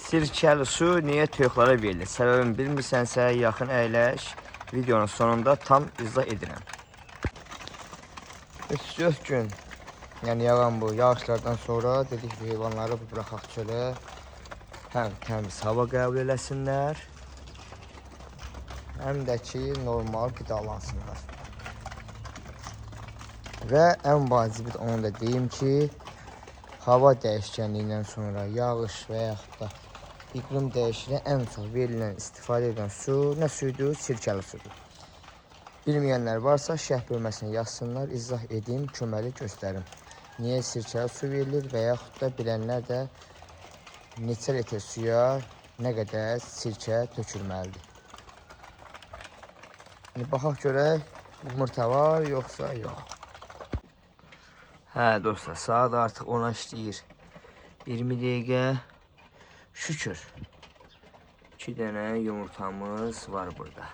Sirkəli su niyə toyuqlara verilir? Səbəbini bilmirsənsə, yaxın əyləş. Videonun sonunda tam izah edirəm. 3-4 gün, yəni yağan bu yağışlardan sonra dedik ki, heyvanları buraxaq çölə. Həm təmiz hava qəbul eləsinlər, həm də ki, normal qidalansınlar. Və ən vacibi onu da deyim ki, hava dəyişkənliyindən sonra yağış və yaxud da iqlim dəyişikliyi ən çox verilən, istifadə edən su nə suyudur? Sirkəli sudur. Bilməyənlər varsa şərh bölməsinə yazsınlar, izah edeyim, köməli göstərim. Niyə sirkəli su verilir və yaxud da bilənlər də neçə litr suya nə qədər sirkə tökülməlidir. Baxaq görək, yumurta var, yoxsa yox. Hə dostlar, saat artıq 10'a işləyir. 20 dəqiqə. Şükür. 2 dənə yumurtamız var burada.